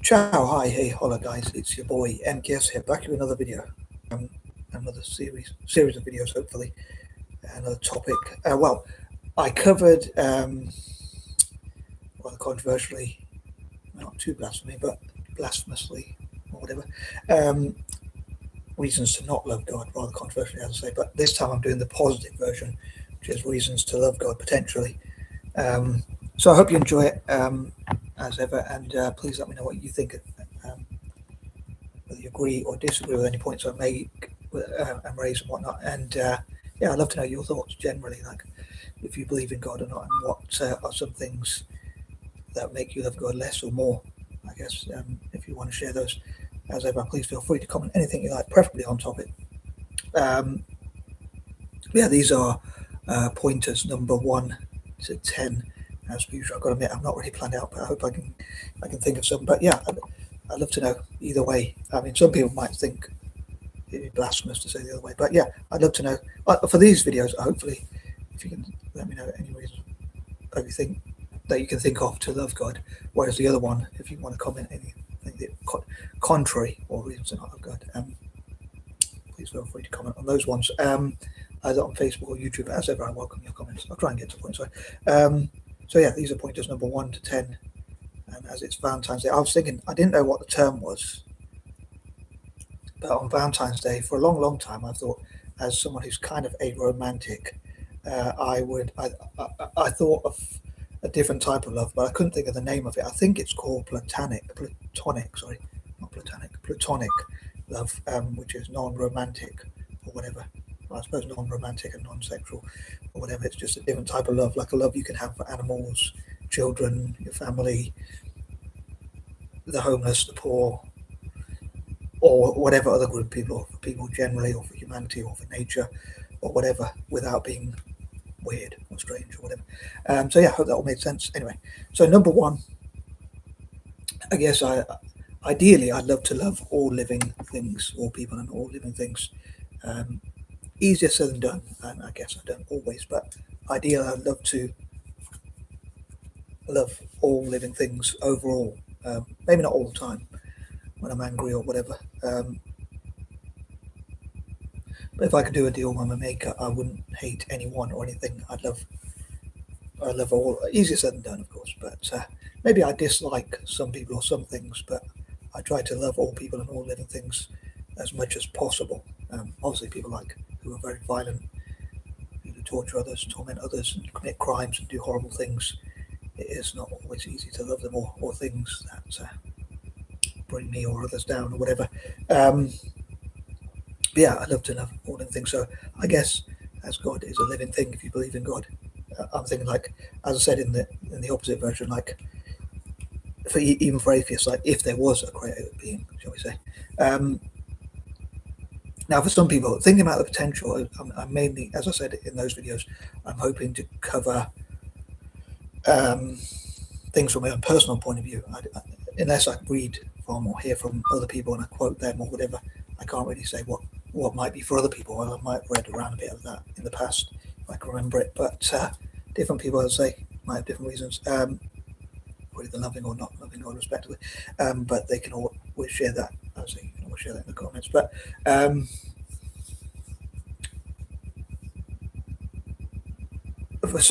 Ciao, hi, hey, hola guys, it's your boy MKS here, back with another video, another series of videos, hopefully, another topic. I covered, controversially, not too blasphemy, but blasphemously, or whatever, reasons to not love God, rather controversially, as I say, but this time I'm doing the positive version, which is reasons to love God, potentially. So I hope you enjoy it, as ever, and please let me know what you think. Whether you agree or disagree with any points I make and raise and whatnot. And I'd love to know your thoughts generally, like if you believe in God or not, and what are some things that make you love God less or more. I guess if you want to share those, as ever, please feel free to comment anything you like, preferably on topic. These are pointers number 1 to 10. As usual, I've got to admit I'm not really planned out, but I hope I can think of some. But yeah, I'd love to know either way. I mean, some people might think it'd be blasphemous to say the other way, but yeah, I'd love to know. For these videos, hopefully, if you can let me know any reason everything that you can think of to love God. Whereas the other one, if you want to comment anything contrary or reasons to not love God, please feel free to comment on those ones. Either on Facebook or YouTube. As ever, I welcome your comments. I'll try and get to the point. So yeah, these are pointers number 1 to 10. And as it's Valentine's Day, I was thinking, I didn't know what the term was, but on Valentine's Day, for a long, long time, I thought, as someone who's kind of a romantic, I thought of a different type of love, but I couldn't think of the name of it. I think it's called platonic love, which is non-romantic or whatever. Well, I suppose non-romantic and non-sexual or whatever. It's just a different type of love, like a love you can have for animals, children, your family, the homeless, the poor, or whatever other group of people, or for people generally, or for humanity, or for nature, or whatever, without being weird or strange or whatever. So yeah, I hope that all made sense. Anyway, so number 1, I guess ideally I'd love to love all living things, all people and all living things. Easier said than done, and I guess I don't always, but ideally I'd love to love all living things overall. Maybe not all the time when I'm angry or whatever. But if I could do a deal with my maker, I wouldn't hate anyone or anything. I love all. Easier said than done, of course. But maybe I dislike some people or some things, but I try to love all people and all living things as much as possible. Obviously, people who are very violent, who torture others, torment others, and commit crimes and do horrible things. It is not always easy to love them, or things that bring me or others down or whatever. Yeah, I love to love all living things. So I guess as God is a living thing, if you believe in God, I'm thinking, like, as I said in the opposite version, like even for atheists, like if there was a creative being, shall we say. Now, for some people, thinking about the potential, I'm mainly, as I said in those videos, I'm hoping to cover things from my own personal point of view. Unless I read from or hear from other people and I quote them or whatever, I can't really say what might be for other people. Well, I might have read around a bit of that in the past, if I can remember it. But different people, I'd say, might have different reasons, for either loving or not loving God, respectively. But they can always share that. I'd say you can always share that in the comments. But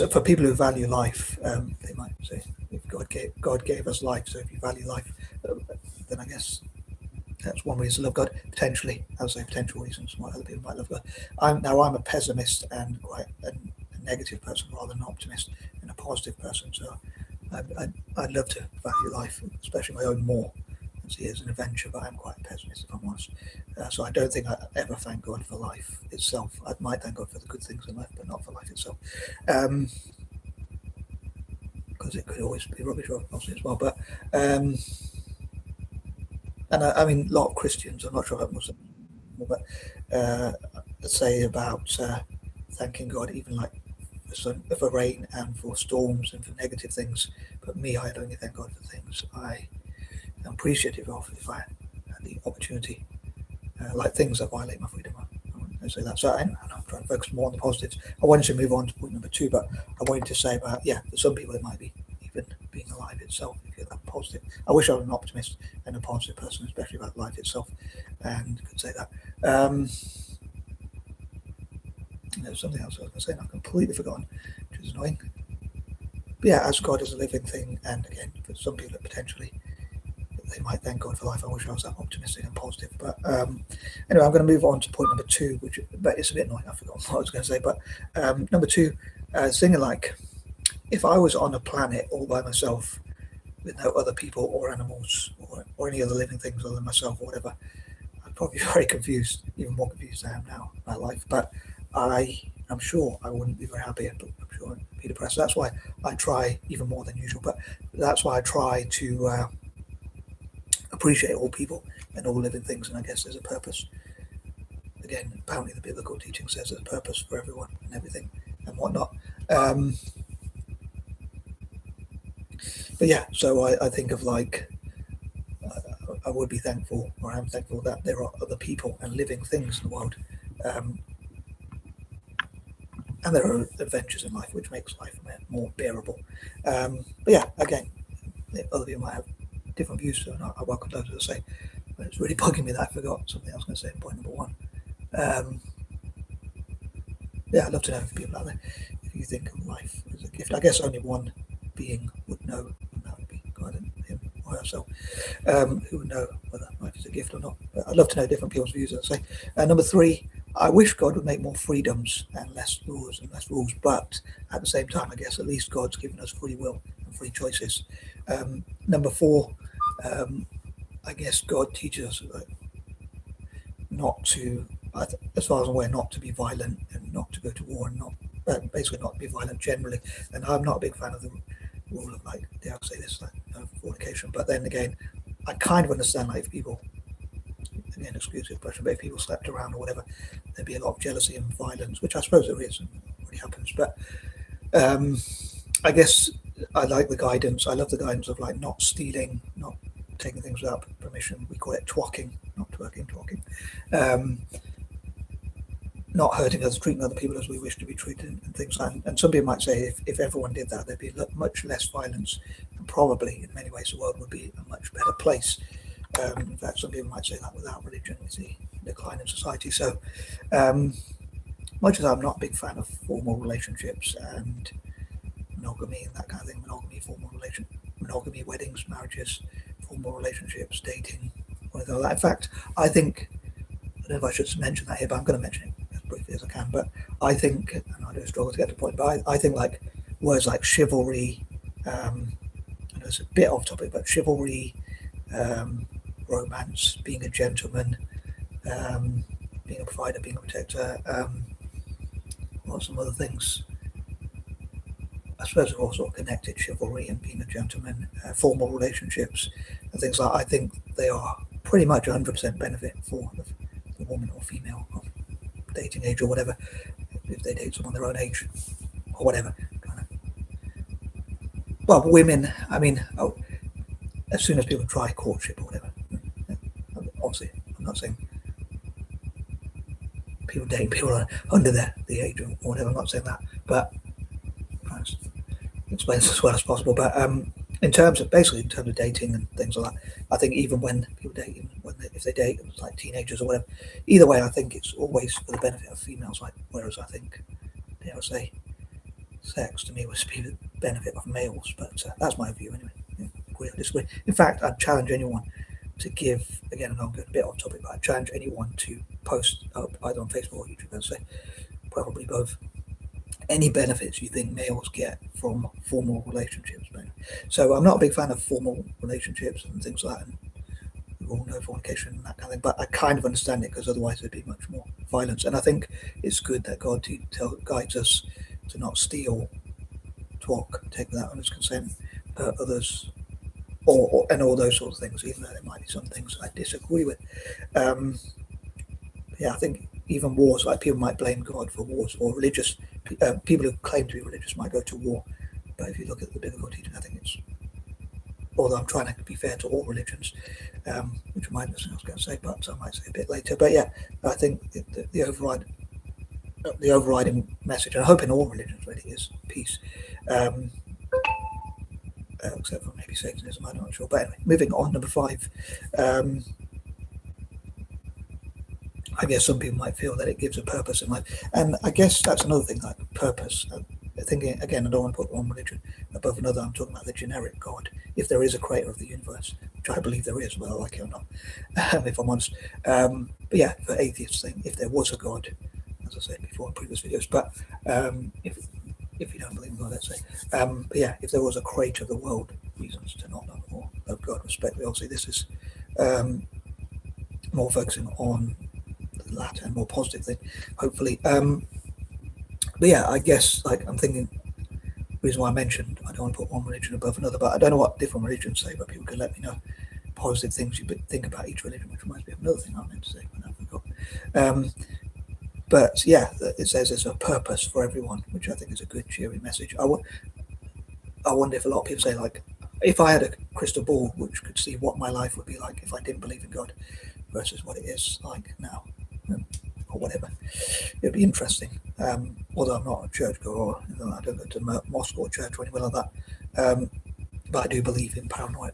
for people who value life, they might say, if God gave us life, so if you value life, then I guess that's one reason to love God. Potentially, I would say potential reasons why other people might love God. I'm a pessimist and quite a negative person rather than an optimist and a positive person. So I'd love to value life, especially my own, more and see it as an adventure. But I'm quite a pessimist, if I'm honest. So I don't think I ever thank God for life itself. I might thank God for the good things in life, but not for life itself. Because it could always be rubbish, obviously, as well. But and I mean, a lot of Christians, I'm not sure about Muslims, but say about thanking God, even like for rain and for storms and for negative things. But me, I'd only thank God for things I am appreciative of if I had the opportunity, like things that violate my freedom. I say that. So I'm trying to focus more on the positives. I wanted to move on to point number 2, but I wanted to say about, for some people it might be even being alive itself, if you're that positive. I wish I was an optimist and a positive person, especially about life itself, and could say that. There's something else I was going to say, and I've completely forgotten, which is annoying. But yeah, as God is a living thing, and again, for some people, potentially, they might thank God for life. I wish I was that optimistic and positive. But anyway, I'm going to move on to point number 2, but it's a bit annoying. I forgot what I was going to say. But number 2, thinking like, if I was on a planet all by myself with no other people or animals or any other living things other than myself or whatever, I'd probably be very confused, even more confused than I am now about life. But I'm sure I wouldn't be very happy. I'm sure I'd be depressed. That's why I try even more than usual. But that's why I try to appreciate all people and all living things. And I guess there's a purpose. Again, apparently the biblical teaching says there's a purpose for everyone and everything and whatnot. But yeah, so I think of like, I would be thankful, or I'm thankful that there are other people and living things in the world. And there are adventures in life which makes life more bearable. But yeah, again, other people might have different views, so I welcome those, as I say. But it's really bugging me that I forgot something I was going to say in point number 1. Yeah, I'd love to know if people out there, if you think of life as a gift. I guess only one being would know, and that would be God and him or herself, who would know whether life is a gift or not. But I'd love to know different people's views, as I say. Number 3, I wish God would make more freedoms and less laws and less rules, but at the same time, I guess at least God's given us free will and free choices. Number 4, I guess God teaches us not to, as far as I'm aware, not to be violent and not to go to war and basically not to be violent generally. And I'm not a big fan of the rule of like, dare I say this, like fornication. But then again, I kind of understand like if people, again, excuse the expression, but if people slept around or whatever, there'd be a lot of jealousy and violence, which I suppose there is and already happens. But I guess I like the guidance. I love the guidance of like not stealing, not taking things without permission. We call it twocking, not twerking, twocking. Not hurting others, treating other people as we wish to be treated, and things like that. And some people might say if everyone did that, there'd be much less violence, and probably in many ways the world would be a much better place. In fact, some people might say that without religion, we see decline in society. So, much as I'm not a big fan of formal relationships and monogamy and that kind of thing, monogamy, weddings, marriages, formal relationships, dating, whatever like that. In fact, I think, I don't know if I should mention that here, but I'm going to mention it as briefly as I can. But I think, and I do struggle to get to the point, but I think like words like chivalry, I know it's a bit off topic, but chivalry, romance, being a gentleman, being a provider, being a protector, what are some other things? I suppose they're all sort of connected, chivalry and being a gentleman, formal relationships and things like that. I think they are pretty much 100% benefit for the woman or female of dating age or whatever, if they date someone their own age or whatever. Well, women, I mean, as soon as people try courtship or whatever, obviously, I'm not saying people dating people under the age or whatever, I'm not saying that, but trying to explain this as well as possible. But in terms of dating and things like that, I think even when people date, if they date like teenagers or whatever, either way, I think it's always for the benefit of females. Like, whereas I think, dare I say, sex to me was be the benefit of males. But that's my view anyway. Agree or disagree. In fact, I'd challenge anyone to give, again, I'm going a bit off topic, but I'd challenge anyone to post up either on Facebook or YouTube, I'd say, probably both, any benefits you think males get from formal relationships. So I'm not a big fan of formal relationships and things like that, and we all know fornication and that kind of thing, but I kind of understand it because otherwise there'd be much more violence. And I think it's good that God guides us to not steal, talk, take without others' consent, hurt others, and all those sorts of things, even though there might be some things I disagree with. Yeah, I think even wars, like people might blame God for wars, or religious people who claim to be religious might go to war. But if you look at the biblical teaching, I think it's, although I'm trying to be fair to all religions, which reminds me of something I was going to say, but I might say a bit later. But yeah, I think the overriding message, and I hope in all religions really, is peace. except for maybe Satanism, I'm not sure. But anyway, moving on, number 5. I guess some people might feel that it gives a purpose in life, and I guess that's another thing, like purpose. Thinking again, I don't want to put one religion above another. I'm talking about the generic God. If there is a creator of the universe, which I believe there is, whether I like it or not, if I'm honest. But yeah, for atheists, thing, if there was a God, as I said before in previous videos, but if you don't believe in God, let's say, but yeah, if there was a creator of the world, reasons to not love or love God, respect. Obviously, this is more focusing on the latter and more positive thing, hopefully. But yeah, I guess like I'm thinking, the reason why I mentioned I don't want to put one religion above another, but I don't know what different religions say, but people can let me know positive things you think about each religion, which reminds me of another thing I meant to say when I forgot. But yeah, it says there's a purpose for everyone, which I think is a good, cheery message. I wonder if a lot of people say, like, if I had a crystal ball which could see what my life would be like if I didn't believe in God versus what it is like now, or whatever, it'd be interesting. Although I'm not a churchgoer, or I don't go to mosque or church or anything like that, but I do believe in paranoia.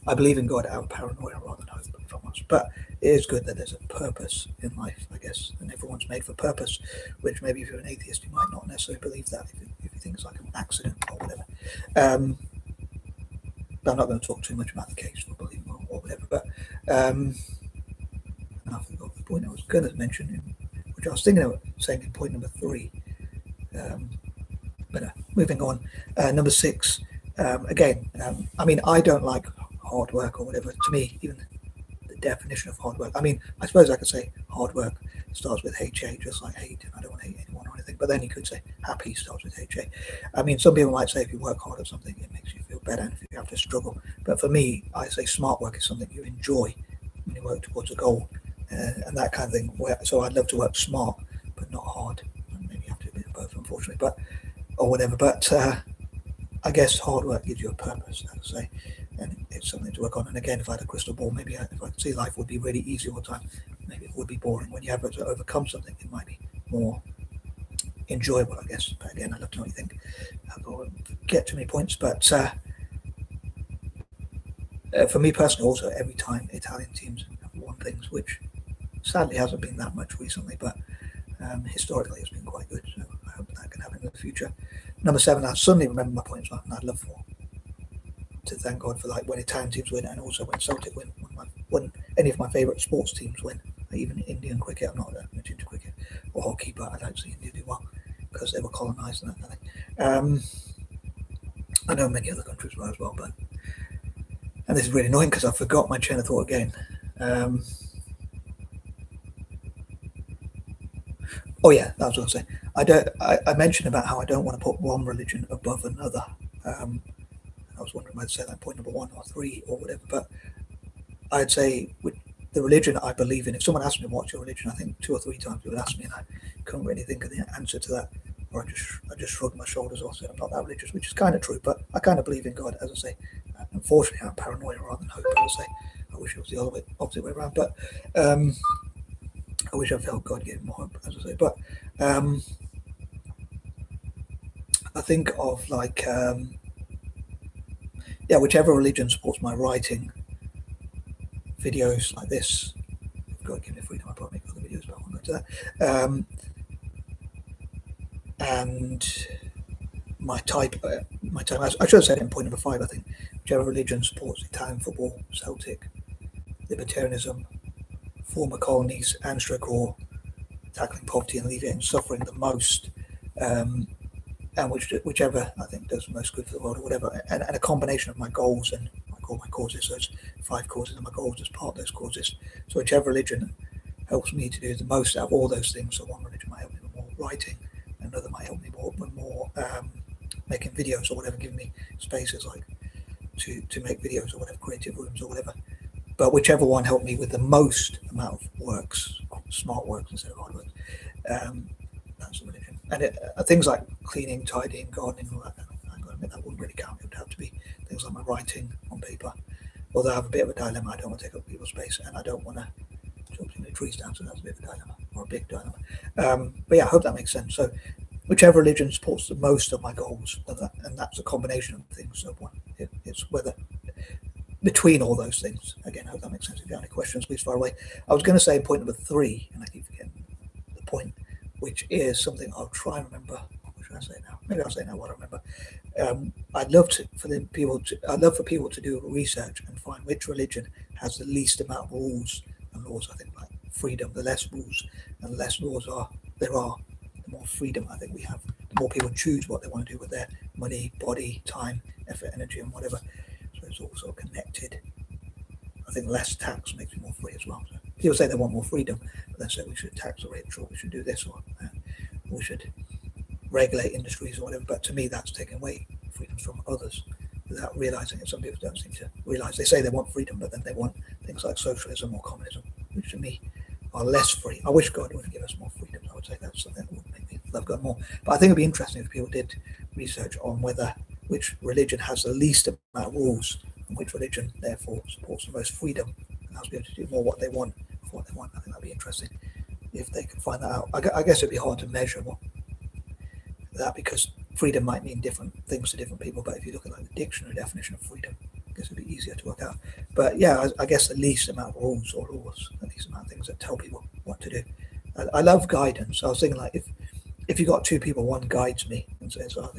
I believe in God out of paranoia rather than hope, if I'm honest. But it is good that there's a purpose in life, I guess, and everyone's made for purpose, which maybe if you're an atheist, you might not necessarily believe that if you think it's like an accident or whatever. But I'm not going to talk too much about the case for believing or whatever. But I forgot the point I was going to mention, which I was thinking of saying in point number 3. But moving on, number 6. Again, I mean, I don't like hard work or whatever. To me, even the definition of hard work, I mean, I suppose I could say hard work starts with HA, just like hate, and I don't want to hate anyone or anything, but then you could say happy starts with HA. I mean, some people might say if you work hard at something, it makes you feel better, and if you have to struggle. But for me, I say smart work is something you enjoy when you work towards a goal, and that kind of thing. So I'd love to work smart, but not hard. Maybe you have to do a bit of both, unfortunately, but or whatever. But I guess hard work gives you a purpose, I would say, and it's something to work on. And again, if I had a crystal ball, maybe if I could see life would be really easy all the time, maybe it would be boring. When you have to overcome something, it might be more enjoyable, I guess. But again, I'd love to know what you think. I won't get too many points, but for me personally, also every time Italian teams have won things, which sadly hasn't been that much recently, but historically it's been quite good. So I hope that can happen in the future. Number 7, I suddenly remember my points, and I'd love to thank God for like when Italian teams win, and also when Celtic win, when any of my favourite sports teams win, like even Indian cricket. I'm not that much into cricket or hockey, but I'd like to see India do well because they were colonised and that kind of thing. I know many other countries were as well, but and this is really annoying because I forgot my chain of thought again. Oh yeah, that was what I was saying. I mentioned about how I don't want to put one religion above another. I was wondering whether to say that point number 1 or 3 or whatever, but I'd say with the religion I believe in, if someone asked me what's your religion, I think 2 or 3 times they would ask me, and I couldn't really think of the answer to that, or I just shrugged my shoulders or said I'm not that religious, which is kind of true, but I kind of believe in God, as I say. Unfortunately, I'm paranoid rather than hope, as I say. I wish it was the opposite way around, but I wish I felt God gave more hope, as I say. But I think of like whichever religion supports my writing, videos like this. God give me freedom, I probably make other videos, but I won't go into that. And my type, I should have said it in point number 5, I think. Whichever religion supports Italian football, Celtic, libertarianism, former colonies, and stroke war, tackling poverty and alleviating suffering the most, and whichever I think does most good for the world or whatever, and a combination of my goals and I call my causes, so it's 5 causes and my goals as part of those causes. So whichever religion helps me to do the most out of all those things. So one religion might help me with more writing, another might help me with more making videos or whatever, giving me spaces like to make videos or whatever, creative rooms or whatever. But whichever one helped me with the most amount of works, smart works instead of hard work, that's the religion. And things like cleaning, tidying, gardening, all that, I'm going to admit that wouldn't really count. It would have to be things like my writing on paper. Although I have a bit of a dilemma, I don't want to take up people's space, and I don't want to chop the trees down, so that's a bit of a dilemma, or a big dilemma. But yeah, I hope that makes sense. So whichever religion supports the most of my goals, and that's a combination of things. So it's whether between all those things. Again, I hope that makes sense. If you have any questions, please fire away. I was going to say point number 3, and I keep forgetting the point, which is something I'll try and remember. What should I say now? Maybe I'll say now what I remember. I'd love for people to do research and find which religion has the least amount of rules and laws. I think like freedom. The less rules and less laws there are, the more freedom I think we have. The more people choose what they want to do with their money, body, time, effort, energy, and whatever. So it's also connected. I think less tax makes you more free as well. So people say they want more freedom, but then say we should tax the rich, or we should do this, or we should regulate industries or whatever. But to me, that's taking away freedoms from others without realizing it. Some people don't seem to realize. They say they want freedom, but then they want things like socialism or communism, which to me are less free. I wish God would give us more freedom. I would say that's something that would make me love God more. But I think it'd be interesting if people did research on which religion has the least amount of rules and which religion therefore supports the most freedom and allows people to do more what they want for what they want. I think that'd be interesting if they could find that out. I guess it'd be hard to measure that, because freedom might mean different things to different people. But if you look at like the dictionary definition of freedom, I guess it'd be easier to work out. But yeah, I guess the least amount of rules or laws, the least amount of things that tell people what to do. I love guidance. I was thinking like if you got two people, one guides me and says, "Oh,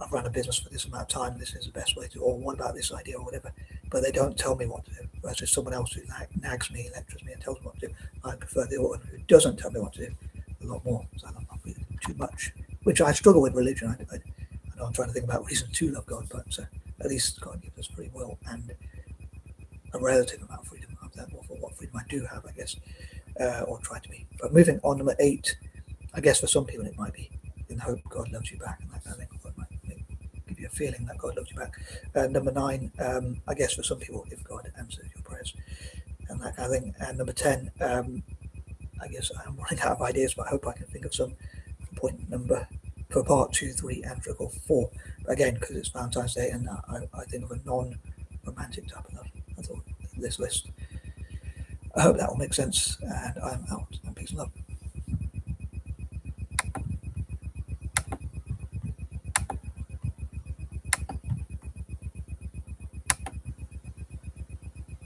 I've run a business for this amount of time. This is the best way to," or "What about this idea?" or whatever. But they don't tell me what to do. Whereas there's someone else who nags me, lectures me, and tells me what to do. I prefer the one who doesn't tell me what to do a lot more. So I love not reading too much, which I struggle with religion. I know I'm trying to think about reason to love God, but at least God gives us free will and a relative amount of freedom. I'm thankful for what freedom I do have, I guess, or try to be. But moving on, number 8, I guess for some people it might be in hope God loves you back, and that kind of thing. It might give you a feeling that God loves you back. Number 9, I guess for some people, if God answers your prayers, and that kind of thing. And number 10, I guess I'm running out of ideas, but I hope I can think of some point number for part 2, 3, and 4. But again, because it's Valentine's Day, and I think of a non-romantic type of love. I thought this list. I hope that will make sense, and I'm out. And peace and love.